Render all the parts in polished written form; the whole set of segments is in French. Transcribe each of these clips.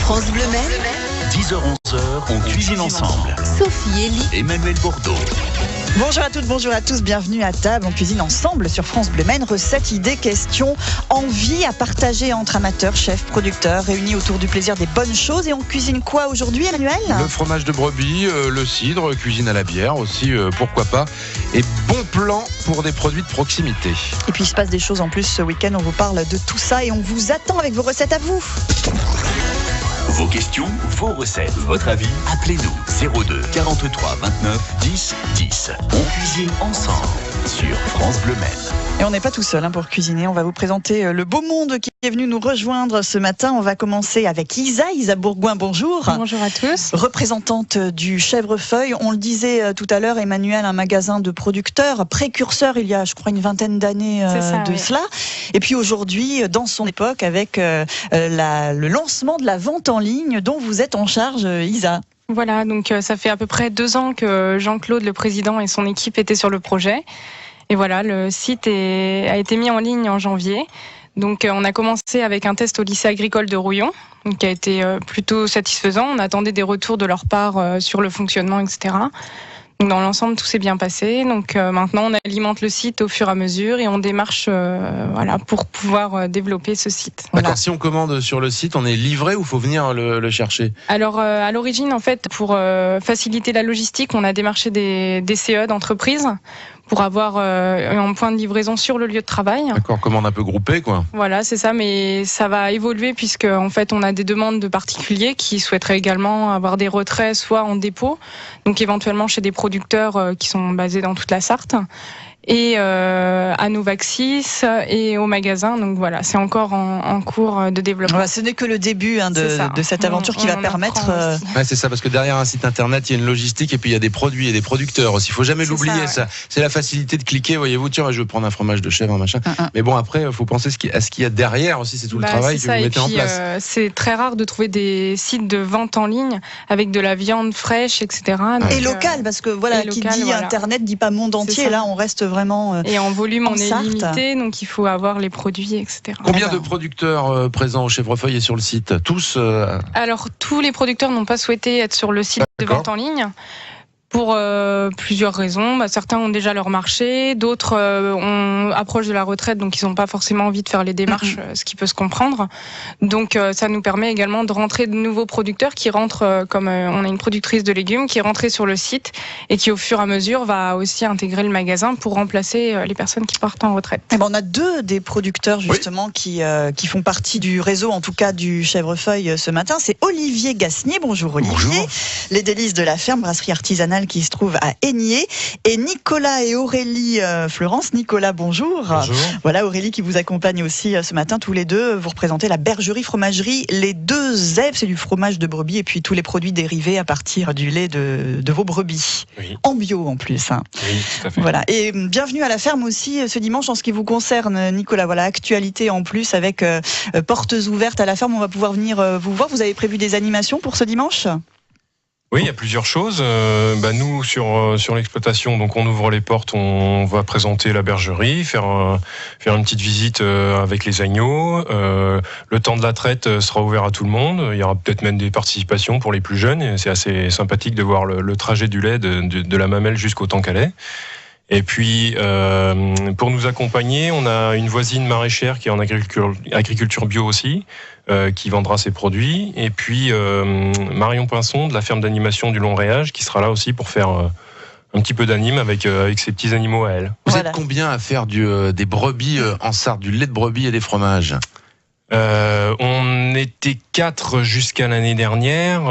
France Bleu Maine, 10h-11h, on cuisine ensemble. Sophie Elie, Emmanuel Bourdeau. Bonjour à toutes, bonjour à tous, bienvenue à table. On cuisine ensemble sur France Bleu Maine. Recettes, idées, questions, envie à partager entre amateurs, chefs, producteurs, réunis autour du plaisir des bonnes choses. Et on cuisine quoi aujourd'hui, Emmanuel ? Le fromage de brebis, le cidre, cuisine à la bière aussi, pourquoi pas. Et bon plan pour des produits de proximité. Et puis il se passe des choses en plus ce week-end. On vous parle de tout ça et on vous attend avec vos recettes à vous. Vos questions, vos recettes, votre avis, appelez-nous 02 43 29 10 10. On cuisine ensemble sur France Bleu Maine. Et on n'est pas tout seul pour cuisiner. On va vous présenter le beau monde qui est venu nous rejoindre ce matin. On va commencer avec Isa Bourgoin, bonjour. Bonjour à tous. Représentante du Chèvrefeuille. On le disait tout à l'heure, Emmanuel, un magasin de producteurs, précurseur il y a, je crois, une vingtaine d'années cela. Et puis aujourd'hui, dans son époque, avec le lancement de la vente en ligne dont vous êtes en charge, Isa. Voilà, donc ça fait à peu près 2 ans que Jean-Claude, le président, et son équipe étaient sur le projet. Et voilà, le site a été mis en ligne en janvier. Donc on a commencé avec un test au lycée agricole de Rouillon, qui a été plutôt satisfaisant. On attendait des retours de leur part sur le fonctionnement, etc. Donc dans l'ensemble, tout s'est bien passé. Donc maintenant, on alimente le site au fur et à mesure et on démarche pour pouvoir développer ce site. D'accord, Voilà. si on commande sur le site, on est livré ou il faut venir le chercher ? Alors à l'origine, en fait, pour faciliter la logistique, on a démarché des CE d'entreprise pour avoir un point de livraison sur le lieu de travail. D'accord, commande un peu groupée, quoi. Voilà, c'est ça, mais ça va évoluer puisque en fait on a des demandes de particuliers qui souhaiteraient également avoir des retraits soit en dépôt, donc éventuellement chez des producteurs qui sont basés dans toute la Sarthe, et à Novaxis et au magasin. Donc voilà, c'est encore en cours de développement. Voilà, ce n'est que le début de cette aventure qui va permettre... Ouais, c'est ça, parce que derrière un site internet, il y a une logistique et puis il y a des produits et des producteurs aussi. Il faut jamais l'oublier, ça. C'est la facilité de cliquer, voyez-vous, tiens, je veux prendre un fromage de chèvre, machin. Mais bon, après, il faut penser à ce qu'il y a derrière aussi, c'est tout le travail que vous mettez en place. C'est très rare de trouver des sites de vente en ligne avec de la viande fraîche, etc. Donc, et local, parce que qui dit internet dit pas monde entier. Là, on reste vraiment et en volume, on est Sarthe. Limité, donc il faut avoir les produits, etc. Combien de producteurs présents au Chèvrefeuille et sur le site ? Tous Alors, tous les producteurs n'ont pas souhaité être sur le site de vente en ligne. Pour plusieurs raisons. Certains ont déjà leur marché, d'autres approchent de la retraite, donc ils n'ont pas forcément envie de faire les démarches, ce qui peut se comprendre. Donc ça nous permet également de rentrer de nouveaux producteurs qui rentrent, comme on a une productrice de légumes qui est rentrée sur le site et qui au fur et à mesure va aussi intégrer le magasin pour remplacer les personnes qui partent en retraite. Et on a 2 des producteurs justement qui font partie du réseau, en tout cas du Chèvrefeuille ce matin. C'est Olivier Gasnier. Bonjour Olivier. Bonjour. Les délices de la ferme, brasserie artisanale qui se trouve à Aigné, et Nicolas et Aurélie Fleurance. Nicolas, bonjour. Bonjour. Voilà Aurélie qui vous accompagne aussi ce matin. Tous les deux, vous représentez la bergerie fromagerie Les Deux Zèves. C'est du fromage de brebis et puis tous les produits dérivés à partir du lait de vos brebis. Oui. En bio en plus. Oui, tout à fait. Voilà. Et bienvenue à la ferme aussi ce dimanche en ce qui vous concerne, Nicolas. Voilà, actualité en plus avec portes ouvertes à la ferme. On va pouvoir venir vous voir. Vous avez prévu des animations pour ce dimanche ? Oui, il y a plusieurs choses. Nous, sur l'exploitation, donc on ouvre les portes, on va présenter la bergerie, faire une petite visite avec les agneaux. Le temps de la traite sera ouvert à tout le monde. Il y aura peut-être même des participations pour les plus jeunes. Et c'est assez sympathique de voir le trajet du lait de la mamelle jusqu'au temps qu'elle est. Et puis, pour nous accompagner, on a une voisine maraîchère qui est en agriculture bio aussi, qui vendra ses produits. Et puis, Marion Pinson de la ferme d'animation du Long Réage, qui sera là aussi pour faire un petit peu d'anime avec ses petits animaux à elle. Vous êtes combien à faire des brebis en Sarthe, du lait de brebis et des fromages ? On était 4 jusqu'à l'année dernière,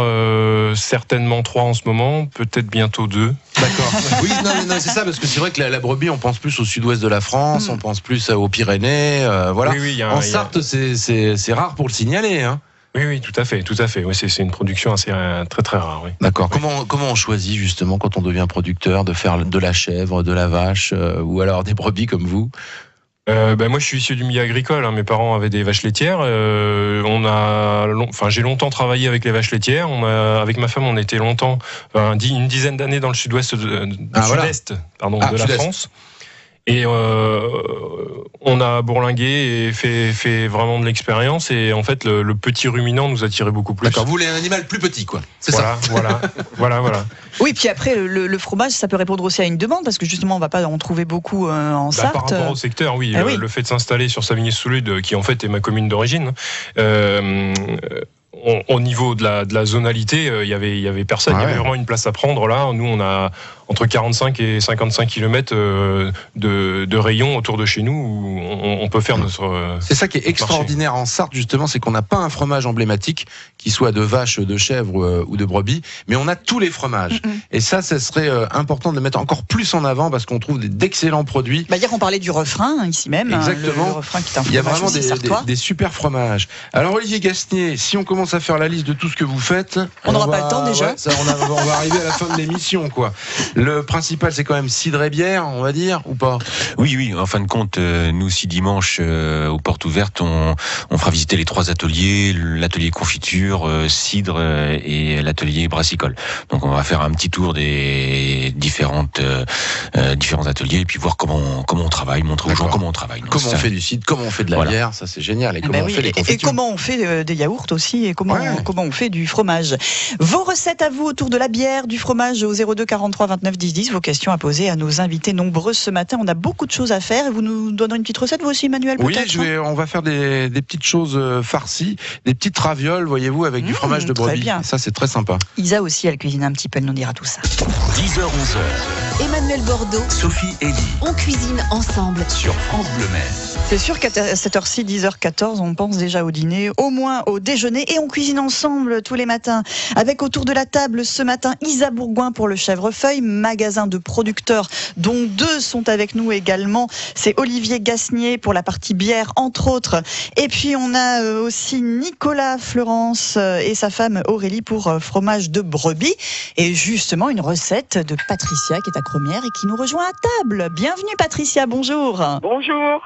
certainement 3 en ce moment, peut-être bientôt 2. D'accord. Oui, non, c'est ça, parce que c'est vrai que la brebis, on pense plus au sud-ouest de la France, on pense plus aux Pyrénées, voilà. Oui, en Sarthe, c'est rare pour le signaler, hein. Oui, tout à fait. Oui, c'est une production assez très très rare. Oui. D'accord. Comment on choisit justement quand on devient producteur de faire de la chèvre, de la vache, ou alors des brebis comme vous ? Moi, je suis issu du milieu agricole. Mes parents avaient des vaches laitières. J'ai longtemps travaillé avec les vaches laitières. Avec ma femme, on était longtemps, une dizaine d'années dans le sud-ouest, sud-est, de la France. Et on a bourlingué et fait vraiment de l'expérience. Et en fait, le petit ruminant nous attirait beaucoup plus. D'accord, vous voulez un animal plus petit, quoi. C'est ça. Voilà. Oui, puis après, le fromage, ça peut répondre aussi à une demande, parce que justement, on va pas en trouver beaucoup en Sarthe. Par rapport au secteur, oui. Le fait de s'installer sur Savigny-sous-Lude, qui en fait est ma commune d'origine, au niveau de la zonalité, il y avait personne. Il y avait vraiment une place à prendre là. Nous, on a entre 45 et 55 km de rayon autour de chez nous où on peut faire notre. C'est ça qui est extraordinaire en Sarthe, justement, c'est qu'on n'a pas un fromage emblématique qui soit de vache, de chèvre ou de brebis, mais on a tous les fromages. Et ça serait important de le mettre encore plus en avant parce qu'on trouve d'excellents produits. Hier, on parlait du refrain ici même. Exactement. Le refrain qui est un fromage. Il y a vraiment des super fromages. Alors Olivier Gasnier, si on commence à faire la liste de tout ce que vous faites, on n'aura pas le temps déjà. On va arriver à la fin de l'émission, quoi. Le principal, c'est quand même cidre et bière, on va dire, ou pas? Oui. En fin de compte, nous, si dimanche, aux portes ouvertes, on fera visiter les 3 ateliers, l'atelier confiture, cidre et l'atelier brassicole. Donc, on va faire un petit tour des différents ateliers et puis voir comment on travaille, montrer aux gens comment on travaille. Donc, comment on fait du cidre, comment on fait de la bière, ça c'est génial. Et comment on fait les confitures. Et comment on fait des yaourts aussi, et comment on fait du fromage. Vos recettes à vous autour de la bière, du fromage au 02 43 29 10 10. Vos questions à poser à nos invités nombreux ce matin. On a beaucoup de choses à faire et vous nous donnerez une petite recette, vous aussi, Emmanuel, peut-être? Oui, on va faire des petites choses farcies, des petites ravioles, voyez-vous, avec du fromage de brebis. Bien. Ça, c'est très sympa. Isa aussi, elle cuisine un petit peu, elle nous dira tout ça. 10h, 11h. Emmanuel Bordeaux, Sophie Elie. On cuisine ensemble sur France Bleu Mer. C'est sûr qu'à cette heure-ci, 10h14, on pense déjà au dîner, au moins au déjeuner, et on cuisine ensemble tous les matins. Avec autour de la table ce matin, Isa Bourgoin pour le Chèvrefeuille, magasin de producteurs dont 2 sont avec nous également. C'est Olivier Gasnier pour la partie bière, entre autres. Et puis on a aussi Nicolas Florence et sa femme Aurélie pour fromage de brebis. Et justement, une recette de Patricia qui est à Cromières et qui nous rejoint à table. Bienvenue Patricia, bonjour. Bonjour.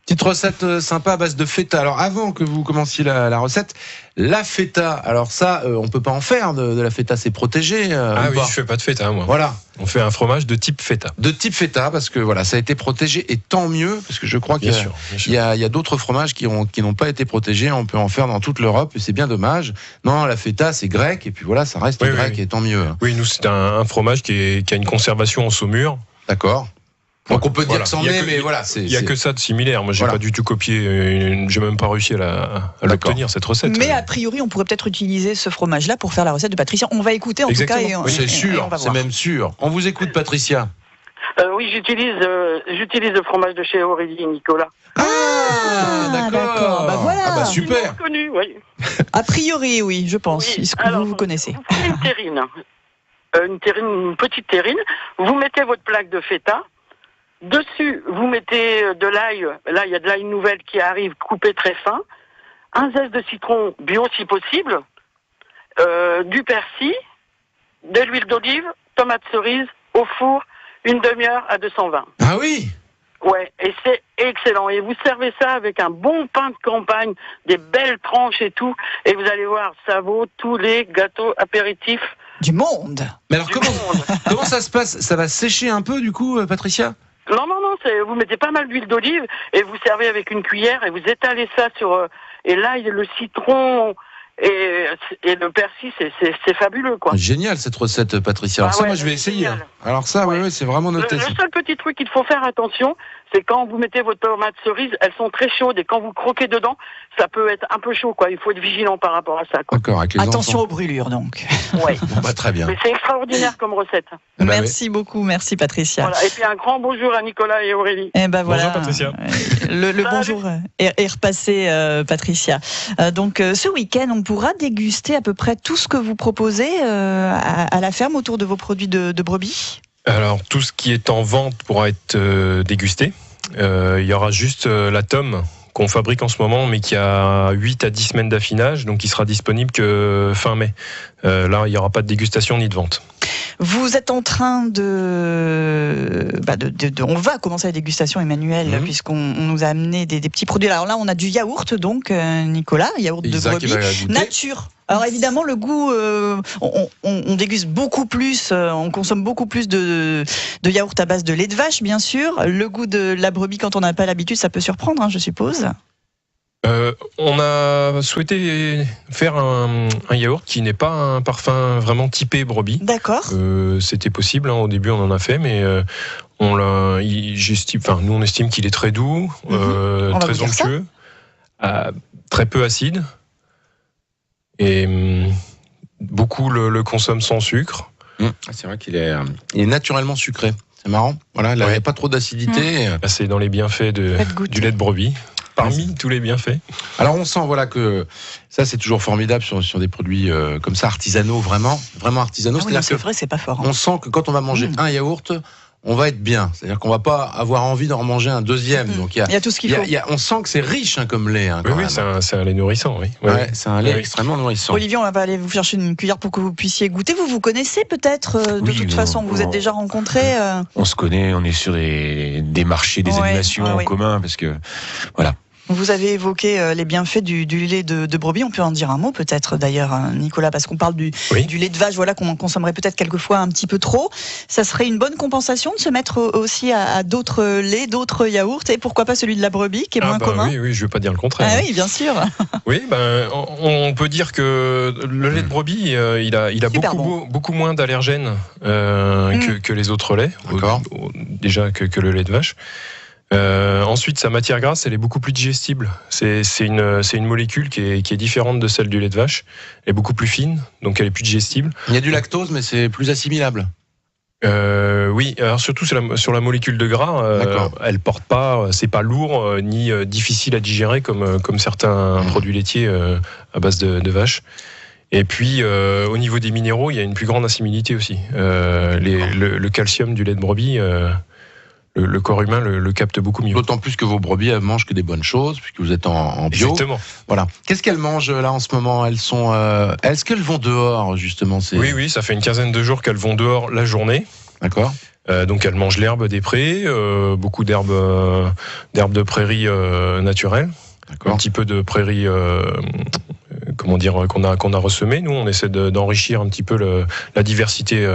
Petite recette sympa à base de feta. Alors avant que vous commenciez la recette, la feta, alors ça, on peut pas en faire de la feta, c'est protégé. Je fais pas de feta, moi. Voilà. On fait un fromage de type feta. De type feta, parce que voilà, ça a été protégé, et tant mieux, parce que je crois qu'il y a d'autres fromages qui n'ont pas été protégés. On peut en faire dans toute l'Europe, et c'est bien dommage. Non, la feta, c'est grec, et puis voilà, ça reste grec, et tant mieux. Oui, nous, c'est un fromage qui a une conservation en saumure. D'accord. Donc on peut dire que c'en est, mais voilà. Il n'y a que ça de similaire. Moi, j'ai pas du tout copié, j'ai même pas réussi à l'obtenir, cette recette. Mais a priori, on pourrait peut-être utiliser ce fromage-là pour faire la recette de Patricia. On va écouter en tout cas. C'est sûr, c'est même sûr. On vous écoute, Patricia. Oui, j'utilise le fromage de chez Aurélie et Nicolas. D'accord. Bah voilà. Super. Connu, oui. A priori, oui, je pense. Oui. Alors, vous connaissez. Vous prenez une terrine. Une petite terrine. Vous mettez votre plaque de feta. Dessus, vous mettez de l'ail. Là, il y a de l'ail nouvelle qui arrive, coupé très fin. Un zeste de citron bio si possible. Du persil, de l'huile d'olive, tomates cerises, au four, une demi-heure à 220. Ah oui. Ouais, et c'est excellent. Et vous servez ça avec un bon pain de campagne, des belles tranches et tout. Et vous allez voir, ça vaut tous les gâteaux apéritifs du monde. Mais alors comment ça se passe? Ça va sécher un peu du coup, Patricia? Non, vous mettez pas mal d'huile d'olive et vous servez avec une cuillère et vous étalez ça sur... et l'ail, le citron et le persil, c'est fabuleux, quoi. Génial cette recette, Patricia. Alors moi je vais essayer. Alors ça, c'est vraiment noté. Le seul petit truc qu'il faut faire attention, c'est quand vous mettez vos tomates cerises, elles sont très chaudes et quand vous croquez dedans, ça peut être un peu chaud, quoi. Il faut être vigilant par rapport à ça, quoi. D'accord, avec les attention enfants. aux brûlures, donc. Ouais. Très bien. Mais c'est extraordinaire comme recette. Merci beaucoup, merci Patricia. Voilà. Et puis un grand bonjour à Nicolas et Aurélie. Bonjour Patricia. Le bonjour est repassé, Patricia. Donc ce week-end, on pourra déguster à peu près tout ce que vous proposez à la ferme autour de vos produits de brebis. Alors tout ce qui est en vente pourra être dégusté. Il y aura juste la tome qu'on fabrique en ce moment, mais qui a 8 à 10 semaines d'affinage, donc qui sera disponible que fin mai. Là, il n'y aura pas de dégustation ni de vente. Vous êtes en train on va commencer la dégustation, Emmanuel, puisqu'on nous a amené des petits produits. Alors là, on a du yaourt, donc, Nicolas, yaourt de brebis, nature. Alors évidemment, le goût, on déguste beaucoup plus, on consomme beaucoup plus de yaourt à base de lait de vache, bien sûr. Le goût de la brebis, quand on n'a pas l'habitude, ça peut surprendre, je suppose. On a souhaité faire un yaourt qui n'est pas un parfum vraiment typé brebis. D'accord. C'était possible, au début on en a fait, mais nous on estime qu'il est très doux, très onctueux, très peu acide, et beaucoup le consomment sans sucre. C'est vrai qu'il est naturellement sucré. C'est marrant. Voilà, il n'y a pas trop d'acidité. C'est dans les bienfaits du lait de brebis. Parmi tous les bienfaits. Alors on sent que ça c'est toujours formidable sur des produits comme ça, artisanaux, vraiment artisanaux. C'est vrai, c'est pas fort. On sent que quand on va manger un yaourt, on va être bien. C'est-à-dire qu'on va pas avoir envie d'en manger un deuxième. Donc il y a tout ce qu'il faut. On sent que c'est riche comme lait. Oui, c'est un lait nourrissant. Oui. C'est un lait extrêmement nourrissant. Olivier, on va aller vous chercher une cuillère pour que vous puissiez goûter. Vous connaissez peut-être de toute façon, vous êtes déjà rencontrés. On se connaît, on est sur des marchés, des animations en commun, parce que voilà. Vous avez évoqué les bienfaits du lait de brebis. On peut en dire un mot peut-être d'ailleurs, Nicolas, parce qu'on parle du lait de vache, qu'on en consommerait peut-être quelquefois un petit peu trop. Ça serait une bonne compensation de se mettre aussi à d'autres laits, d'autres yaourts, et pourquoi pas celui de la brebis qui est moins commun. Oui, je ne veux pas dire le contraire. Ah oui, bien sûr. Oui, on peut dire que le lait de brebis, il a beaucoup moins d'allergènes que les autres laits. Déjà que le lait de vache. Ensuite, sa matière grasse, elle est beaucoup plus digestible. C'est une molécule qui est différente de celle du lait de vache. Elle est beaucoup plus fine, donc elle est plus digestible. Il y a du lactose, mais c'est plus assimilable. Oui, alors surtout sur la molécule de gras, elle porte pas, c'est pas lourd ni difficile à digérer comme certains produits laitiers à base de vache. Et puis, au niveau des minéraux, il y a une plus grande assimilité aussi. Le calcium du lait de brebis. Le corps humain le capte beaucoup mieux. D'autant plus que vos brebis elles mangent que des bonnes choses, puisque vous êtes en bio. Exactement. Voilà. Qu'est-ce qu'elles mangent là en ce moment ? Est-ce qu'elles vont dehors justement ? Oui, ça fait une quinzaine de jours qu'elles vont dehors la journée. D'accord. Donc elles mangent l'herbe des prés, beaucoup d'herbes de prairie naturelles. D'accord. Un petit peu de prairie, qu'on a ressemé. Nous, on essaie d'enrichir un petit peu la diversité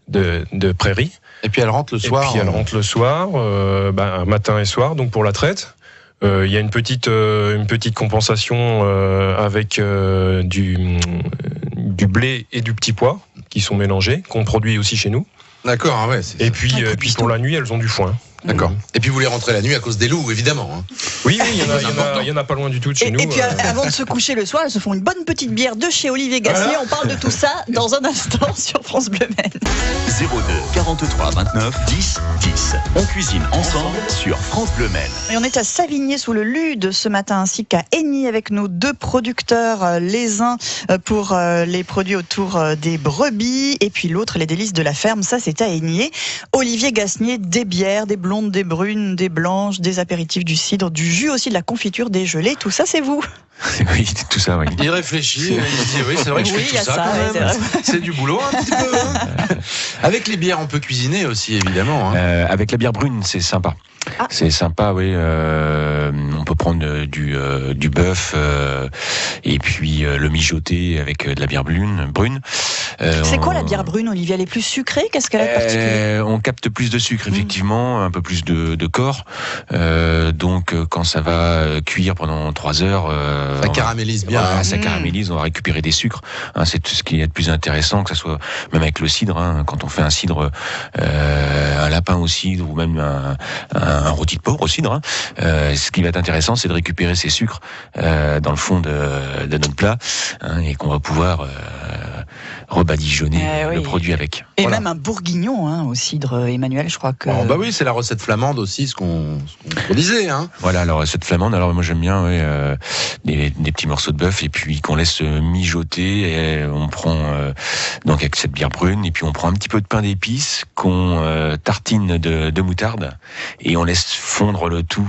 de prairies. Et puis elle rentre le soir. Matin et soir, donc pour la traite. Il y a une petite compensation avec du blé et du petit pois qui sont mélangés, qu'on produit aussi chez nous. D'accord, ouais. Et puis pour la nuit, elles ont du foin. D'accord. Et puis vous les rentrez la nuit à cause des loups, évidemment. Oui, il y en a pas loin du tout de chez nous. Et puis avant de se coucher le soir, elles se font une bonne petite bière de chez Olivier Gasnier. Voilà. On parle de tout ça dans un instant sur France Bleu Maine. 02 43 29 10 10. On cuisine ensemble sur France Bleu Maine. Et on est à Savigné sous le Lude ce matin, ainsi qu'à Aigny avec nos deux producteurs, les uns pour les produits autour des brebis et puis l'autre les délices de la ferme. Ça c'est à Aigny. Olivier Gasnier, des bières, des blondes, des brunes, des blanches, des apéritifs, du cidre, du jus aussi, de la confiture, des gelées, tout ça c'est vous. Oui, tout ça, oui. Il réfléchit, il dit oui, c'est vrai que je fais tout ça quand même. C'est du boulot un petit peu. Avec les bières, on peut cuisiner aussi, évidemment. Avec la bière brune, c'est sympa. Ah. C'est sympa, oui. On peut prendre du bœuf et puis le mijoter avec de la bière brune. C'est quoi la bière brune, Oliviie ? Elle est plus sucrée ? Qu'est-ce qu'elle a de particulier ? On capte plus de sucre, effectivement, un peu plus de corps. Donc, quand ça va cuire pendant 3 heures... ça caramélise bien. Voilà, ça caramélise, on va récupérer des sucres. C'est tout ce qui est de plus intéressant, que ça soit même avec le cidre. Quand on fait un cidre, un lapin au cidre, ou même un rôti de porc au cidre, ce qui va être intéressant, c'est de récupérer ces sucres dans le fond de notre plat, et qu'on va pouvoir rebadigeonner le produit avec. Et voilà. Même un bourguignon au cidre, Emmanuel, je crois que... oui, c'est la recette flamande aussi, ce qu'on disait. Voilà, la recette flamande. Alors moi j'aime bien des petits morceaux de bœuf et puis qu'on laisse mijoter. Et on prend donc avec cette bière brune, et puis on prend un petit peu de pain d'épices qu'on tartine de moutarde, et on laisse fondre le tout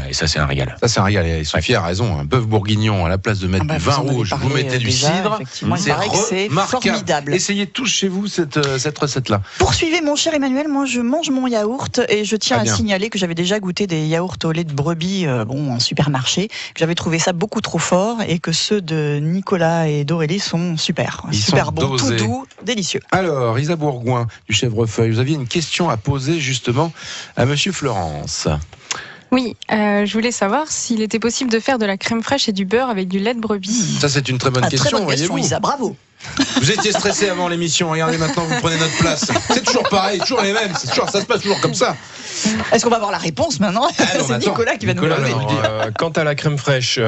Et ça, c'est un régal. Ça, c'est un régal. Et Sophie a raison. Un bœuf bourguignon, à la place de mettre du vin rouge, vous mettez du cidre. C'est formidable. Essayez tous chez vous cette recette-là. Poursuivez, mon cher Emmanuel. Moi, je mange mon yaourt et je tiens à signaler que j'avais déjà goûté des yaourts au lait de brebis en supermarché, que j'avais trouvé ça beaucoup trop fort et que ceux de Nicolas et d'Aurélie sont super. Super bons, tout doux, délicieux. Alors, Isa Bourgoin du Chèvrefeuille, vous aviez une question à poser justement à Monsieur Florence. Oui, je voulais savoir s'il était possible de faire de la crème fraîche et du beurre avec du lait de brebis. Ça, c'est une très bonne question, très bonne voyez-vous. Isa, bravo. Vous étiez stressé avant l'émission, regardez maintenant, vous prenez notre place. C'est toujours pareil, toujours les mêmes, ça se passe toujours comme ça. Est-ce qu'on va avoir la réponse maintenant? C'est Nicolas qui va nous le dire. Quant à la crème fraîche,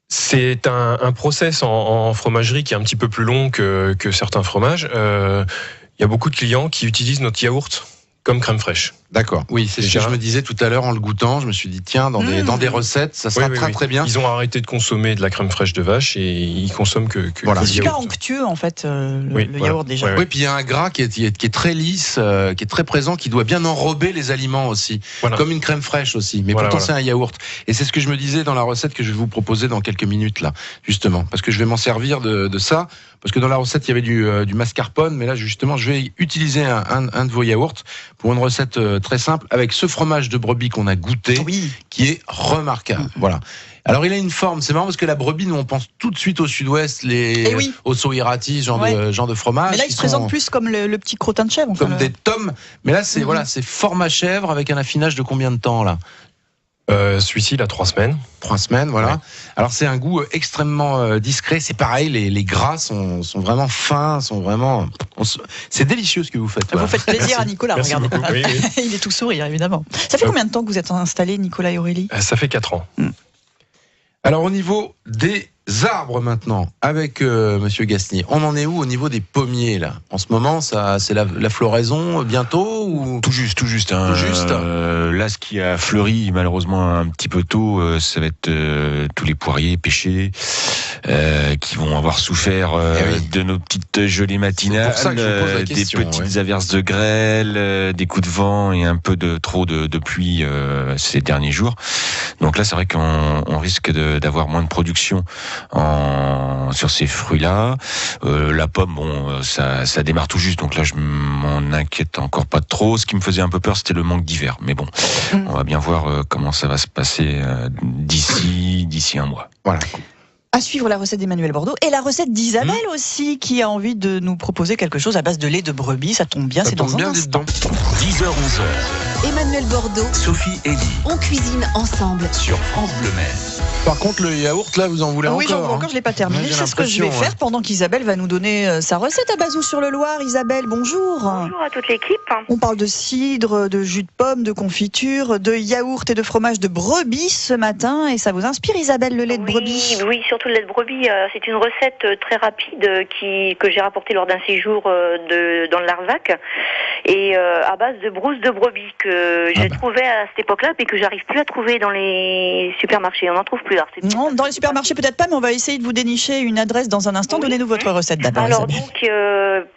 c'est un process en fromagerie qui est un petit peu plus long que certains fromages. Il y a beaucoup de clients qui utilisent notre yaourt comme crème fraîche. D'accord. Oui, c'est ce que je me disais tout à l'heure en le goûtant. Je me suis dit, tiens, dans des recettes, ça sera très bien. Ils ont arrêté de consommer de la crème fraîche de vache et ils consomment que c'est super onctueux, en fait, le yaourt déjà. Oui, puis il y a un gras qui est très lisse, qui est très présent, qui doit bien enrober les aliments aussi. Comme une crème fraîche aussi. Mais pourtant, c'est un yaourt. Et c'est ce que je me disais dans la recette que je vais vous proposer dans quelques minutes, là, justement. Parce que je vais m'en servir de ça. Parce que dans la recette, il y avait du mascarpone. Mais là, justement, je vais utiliser un de vos yaourts pour une recette très simple, avec ce fromage de brebis qu'on a goûté, qui est remarquable. Voilà. Alors il a une forme, c'est marrant parce que la brebis, nous on pense tout de suite au sud-ouest, au soirati, genre de fromage. Mais là il se présente plus comme le petit crottin de chèvre. Comme des tomes. Mais là c'est c'est format chèvre avec un affinage de combien de temps là? Celui-ci, il a 3 semaines. 3 semaines, voilà. Ouais. Alors c'est un goût extrêmement discret. C'est pareil, les gras sont vraiment fins, sont vraiment. C'est délicieux ce que vous faites. Vous faites plaisir à Nicolas, regardez. Oui. Il est tout sourire, évidemment. Ça fait combien de temps que vous êtes installés, Nicolas et Aurélie? Ça fait 4 ans. Alors au niveau des arbres maintenant, avec Monsieur Gasnier, on en est où au niveau des pommiers là? En ce moment, c'est la floraison bientôt ou Tout juste. Hein. Tout juste. Là, ce qui a fleuri malheureusement un petit peu tôt, ça va être tous les poiriers pêchés qui vont avoir souffert de nos petites gelées matinales, des petites averses de grêle, des coups de vent et un peu trop de pluie ces derniers jours. Donc là, c'est vrai qu'on risque d'avoir moins de production sur ces fruits-là. La pomme, ça démarre tout juste, donc là je m'en inquiète encore pas trop. Ce qui me faisait un peu peur, c'était le manque d'hiver. Mais bon, on va bien voir comment ça va se passer d'ici un mois. Voilà. À suivre la recette d'Emmanuel Bordeaux et la recette d'Isabelle aussi, qui a envie de nous proposer quelque chose à base de lait de brebis. Ça tombe bien, c'est dans un instant. 10h, 11h. Emmanuel Bordeaux, Sophie Elie. On cuisine ensemble Sur France Bleu Mer. Par contre, le yaourt, là, vous en voulez encore? Oui, j'en veux encore, je ne l'ai pas terminé. C'est ce que je vais faire pendant qu'Isabelle va nous donner sa recette à Bazou-sur-le-Loir. Isabelle, bonjour. Bonjour à toute l'équipe. On parle de cidre, de jus de pomme, de confiture, de yaourt et de fromage de brebis ce matin. Et ça vous inspire, Isabelle, le lait de brebis? Oui, surtout le lait de brebis. C'est une recette très rapide que j'ai rapportée lors d'un séjour dans le Larzac. Et à base de brousse de brebis que j'ai trouvé à cette époque-là, mais que j'arrive plus à trouver dans les supermarchés. On n'en trouve plus. Non, dans les supermarchés peut-être pas, mais on va essayer de vous dénicher une adresse dans un instant. Donnez-nous votre recette d'abord. Alors donc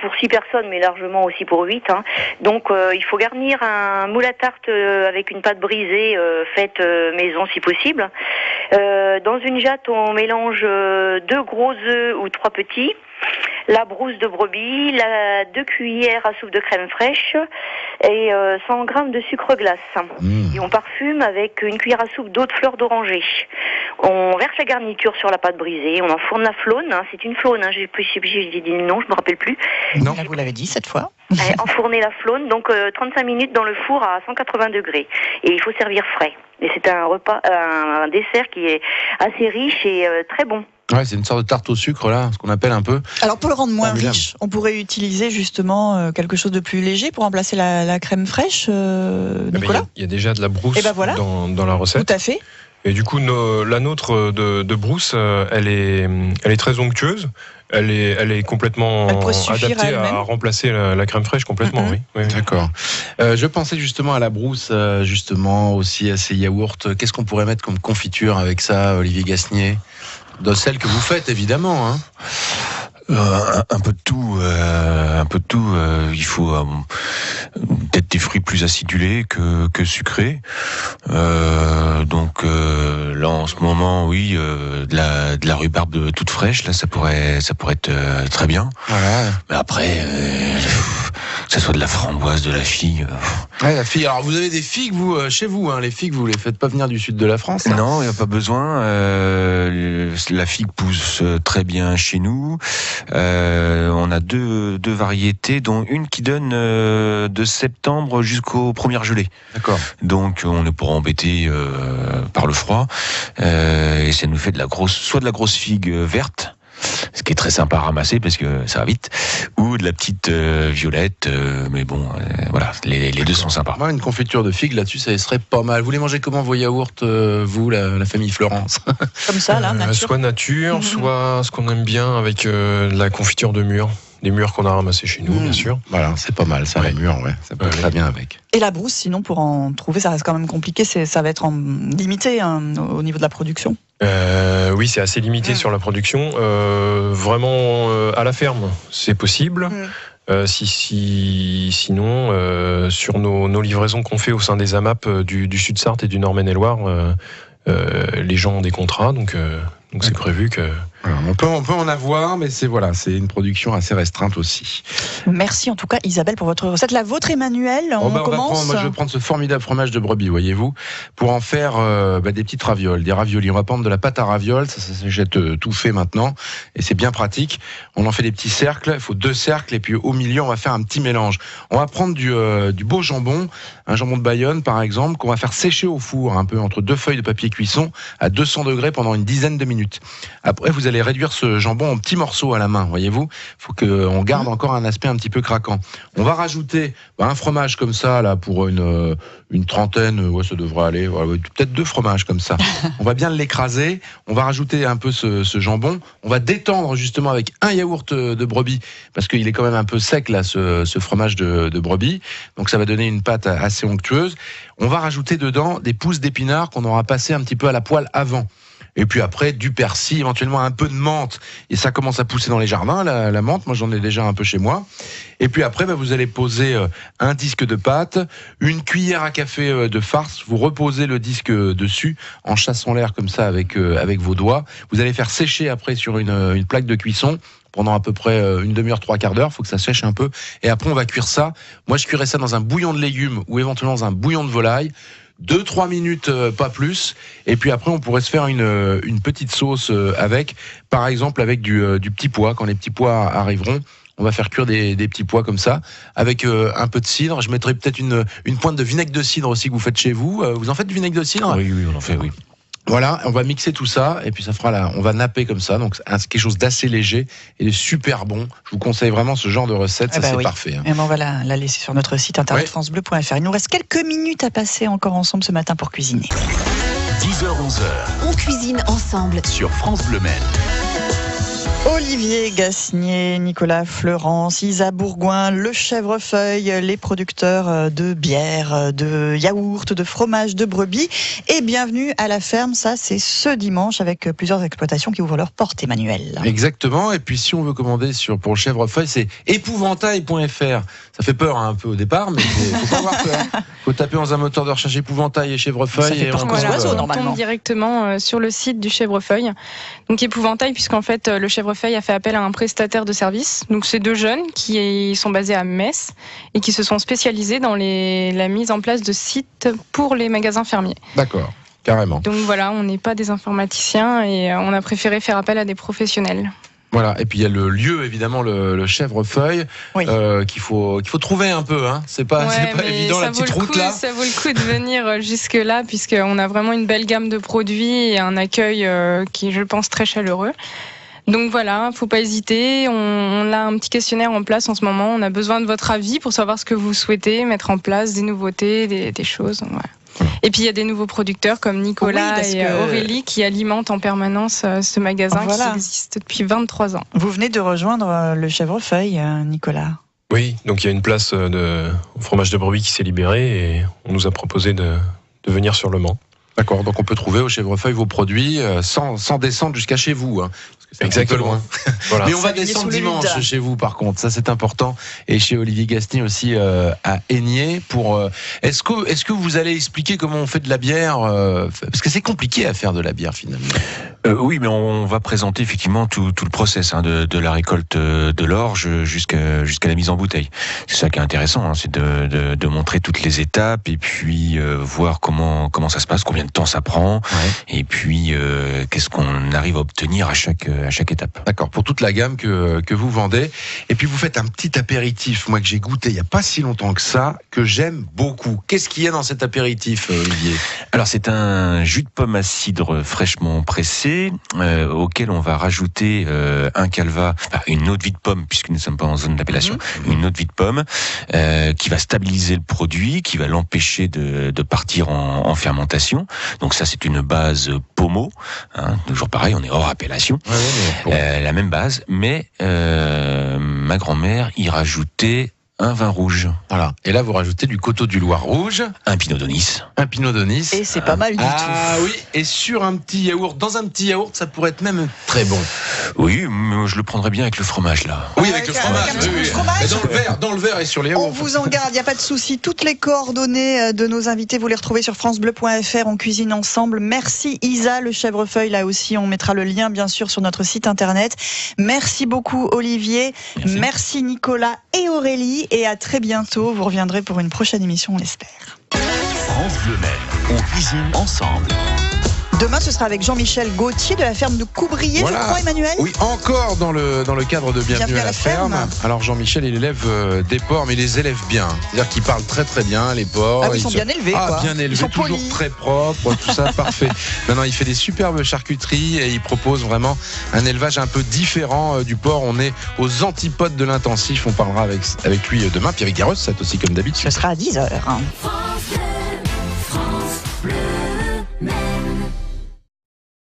pour 6 personnes, mais largement aussi pour 8. Donc il faut garnir un moule à tarte avec une pâte brisée faite maison si possible. Dans une jatte, on mélange 2 gros œufs ou 3 petits. La brousse de brebis, 2 cuillères à soupe de crème fraîche et 100 grammes de sucre glace. Et on parfume avec une cuillère à soupe d'eau de fleur d'oranger. On verse la garniture sur la pâte brisée, on enfourne la flône, c'est une flône, j'ai dit non, je me rappelle plus. Non, là, vous l'avez dit cette fois. Enfourner la flône, donc 35 minutes dans le four à 180 degrés. Et il faut servir frais. Et c'est un dessert qui est assez riche et très bon. Ouais, c'est une sorte de tarte au sucre là, ce qu'on appelle un peu. Alors pour le rendre moins riche, on pourrait utiliser justement quelque chose de plus léger pour remplacer la crème fraîche, Nicolas. Il y a déjà de la brousse dans la recette. Tout à fait. Et du coup, la nôtre de brousse, elle est très onctueuse. Elle est complètement adaptée à remplacer la crème fraîche complètement. Oui. D'accord. Je pensais justement à la brousse, justement aussi à ces yaourts. Qu'est-ce qu'on pourrait mettre comme confiture avec ça, Olivier Gasnier? De celle que vous faites, évidemment. Un peu de tout. Il faut peut-être des fruits plus acidulés que sucrés. Donc là en ce moment, oui, de la rhubarbe toute fraîche. Là, ça pourrait être très bien. Voilà. Mais après, que ce soit de la framboise, de la figue. Ouais, la figue. Alors vous avez des figues vous chez vous, hein. Les figues vous les faites pas venir du sud de la France, hein. Non, il n'y a pas besoin. La figue pousse très bien chez nous. On a deux variétés, dont une qui donne de septembre jusqu'aux premières gelées. D'accord. Donc on est pas embêté par le froid. Et ça nous fait soit de la grosse figue verte, ce qui est très sympa à ramasser parce que ça va vite, ou de la petite violette, mais bon, voilà, les deux sont sympas. Moi, une confiture de figues là-dessus, ça serait pas mal. Vous les mangez comment vos yaourts, vous, la famille Florence? Comme ça, là, nature. Soit nature, soit ce qu'on aime bien avec la confiture de mûre. Les mûres qu'on a ramassées chez nous, bien sûr. Voilà, c'est pas mal ça, les mûres, ouais. Ça peut très bien avec. Et la brousse, sinon, pour en trouver, ça reste quand même compliqué. Ça va être limité au niveau de la production. Oui, c'est assez limité sur la production. Vraiment, à la ferme, c'est possible. Sinon, sur nos livraisons qu'on fait au sein des AMAP du Sud-Sarthe et du Nord-Maine-et-Loire, les gens ont des contrats, donc c'est prévu que... Alors, on peut en avoir, mais c'est une production assez restreinte aussi. Merci en tout cas Isabelle pour votre recette. La vôtre Emmanuel, on commence. Moi je vais prendre ce formidable fromage de brebis, voyez-vous, pour en faire des petites ravioles, des raviolis. On va prendre de la pâte à ravioles, ça s'achète tout fait maintenant, et c'est bien pratique. On en fait des petits cercles, il faut 2 cercles, et puis au milieu on va faire un petit mélange. On va prendre du beau jambon, un jambon de Bayonne par exemple, qu'on va faire sécher au four, un peu entre 2 feuilles de papier cuisson, à 200 degrés pendant une dizaine de minutes. Après vous allez réduire ce jambon en petits morceaux à la main, voyez-vous. Faut qu'on garde encore un aspect un petit peu craquant. On va rajouter un fromage comme ça là pour une trentaine, ça devrait aller, peut-être 2 fromages comme ça. On va bien l'écraser, on va rajouter un peu ce jambon, on va détendre justement avec un yaourt de brebis parce qu'il est quand même un peu sec là ce fromage de brebis. Donc ça va donner une pâte assez onctueuse. On va rajouter dedans des pousses d'épinards qu'on aura passé un petit peu à la poêle avant. Et puis après, du persil, éventuellement un peu de menthe. Et ça commence à pousser dans les jardins, la menthe. Moi, j'en ai déjà un peu chez moi. Et puis après, vous allez poser un disque de pâte, une cuillère à café de farce. Vous reposez le disque dessus en chassant l'air comme ça avec vos doigts. Vous allez faire sécher après sur une plaque de cuisson pendant à peu près une demi-heure, 3/4 d'heure. Il faut que ça sèche un peu. Et après, on va cuire ça. Moi, je cuirais ça dans un bouillon de légumes ou éventuellement dans un bouillon de volaille. 2-3 minutes, pas plus. Et puis après, on pourrait se faire une petite sauce avec, par exemple, avec du petit pois. Quand les petits pois arriveront, on va faire cuire des petits pois comme ça, avec un peu de cidre. Je mettrai peut-être une pointe de vinaigre de cidre aussi que vous faites chez vous. Vous en faites du vinaigre de cidre ? Oui, on en fait, oui. Voilà, on va mixer tout ça et puis ça fera on va napper comme ça, donc c'est quelque chose d'assez léger et de super bon. Je vous conseille vraiment ce genre de recette, c'est parfait. Et on va la laisser sur notre site internet francebleu.fr. Il nous reste quelques minutes à passer encore ensemble ce matin pour cuisiner. 10h-11h. On cuisine ensemble Sur France Bleu Maine. Olivier Gasnier, Nicolas Fleurance, Isa Bourgoin, le Chèvrefeuille, les producteurs de bière, de yaourt, de fromage, de brebis. Et bienvenue à la ferme, ça c'est ce dimanche avec plusieurs exploitations qui ouvrent leurs portes, Emmanuel. Exactement, et puis si on veut commander pour le Chèvrefeuille, c'est épouvantail.fr. Ça fait peur un peu au départ, mais faut pas avoir peur. Faut taper dans un moteur de recherche épouvantail et Chèvrefeuille. Ça fait peur qu'aux oiseaux, normalement. On tombe directement sur le site du Chèvrefeuille. Donc épouvantail, puisqu'en fait le Chèvrefeuille a fait appel à un prestataire de service. Donc c'est 2 jeunes qui sont basés à Metz et qui se sont spécialisés dans la mise en place de sites pour les magasins fermiers. D'accord, carrément. Donc voilà, on n'est pas des informaticiens et on a préféré faire appel à des professionnels. Voilà, et puis il y a le lieu, évidemment, le Chèvrefeuille, qu'il faut trouver un peu. Hein. C'est pas évident, la petite route là. Ça vaut le coup de venir jusque-là, puisqu'on a vraiment une belle gamme de produits et un accueil qui est, je pense, très chaleureux. Donc voilà, faut pas hésiter. On a un petit questionnaire en place en ce moment. On a besoin de votre avis pour savoir ce que vous souhaitez mettre en place, des nouveautés, des choses. Ouais. Et puis il y a des nouveaux producteurs comme Nicolas et Aurélie qui alimentent en permanence ce magasin qui existe depuis 23 ans. Vous venez de rejoindre le Chèvrefeuille, Nicolas. Oui, donc il y a une place au fromage de brebis qui s'est libérée et on nous a proposé de venir sur Le Mans. D'accord, donc on peut trouver au Chèvrefeuille vos produits sans descendre jusqu'à chez vous. Hein, parce que c'est exactement loin. Voilà. Mais on va descendre dimanche chez vous par contre, ça c'est important. Et chez Olivier Gastny aussi à Aigné. Est-ce que vous allez expliquer comment on fait de la bière parce que c'est compliqué à faire de la bière finalement. Oui, mais on va présenter effectivement tout le process de la récolte de l'orge jusqu'à la mise en bouteille. C'est ça qui est intéressant, c'est de montrer toutes les étapes et puis voir comment ça se passe, combien de temps ça prend, et puis qu'est-ce qu'on arrive à obtenir à chaque étape. D'accord, pour toute la gamme que vous vendez. Et puis vous faites un petit apéritif, moi que j'ai goûté il n'y a pas si longtemps que ça, que j'aime beaucoup. Qu'est-ce qu'il y a dans cet apéritif, Olivier ? Alors c'est un jus de pomme à cidre fraîchement pressé, auquel on va rajouter un calva, une eau de vie de pomme, puisque nous ne sommes pas en zone d'appellation, une eau de vie de pomme, qui va stabiliser le produit, qui va l'empêcher de partir en fermentation. Donc ça c'est une base pommeau, toujours pareil, on est hors appellation, la même base, mais ma grand-mère y rajoutait un vin rouge. Voilà. Et là, vous rajoutez du Coteau du Loir rouge. Un Pinot d'Aunis. Un Pinot d'Aunis. Et c'est pas mal du tout. Ah oui. Et sur un petit yaourt, dans un petit yaourt, ça pourrait être même très bon. Oui, mais je le prendrais bien avec le fromage, là. Oui, avec le fromage. Mais dans le verre et sur les yaourts. On vous en garde, il n'y a pas de souci. Toutes les coordonnées de nos invités, vous les retrouvez sur francebleu.fr. On cuisine ensemble. Merci Isa, le Chèvrefeuille. Là aussi, on mettra le lien, bien sûr, sur notre site internet. Merci beaucoup, Olivier. Merci Nicolas et Aurélie. Et à très bientôt. Vous reviendrez pour une prochaine émission, on l'espère. France Bleu Maine, on cuisine ensemble. Demain, ce sera avec Jean-Michel Gauthier de la ferme de Coubrier, je crois, Emmanuel. Oui, encore dans le cadre de Bienvenue à la ferme. Alors Jean-Michel, il élève des porcs, mais il les élève bien. C'est-à-dire qu'il parle très très bien, les porcs. Ils sont bien élevés, quoi. Bien élevés, ils sont toujours polis. très propres, tout ça, parfait. Maintenant, il fait des superbes charcuteries et il propose vraiment un élevage un peu différent du porc. On est aux antipodes de l'intensif. On parlera avec lui demain. Puis avec Garros, c'est aussi comme d'habitude. Ce sera à 10h.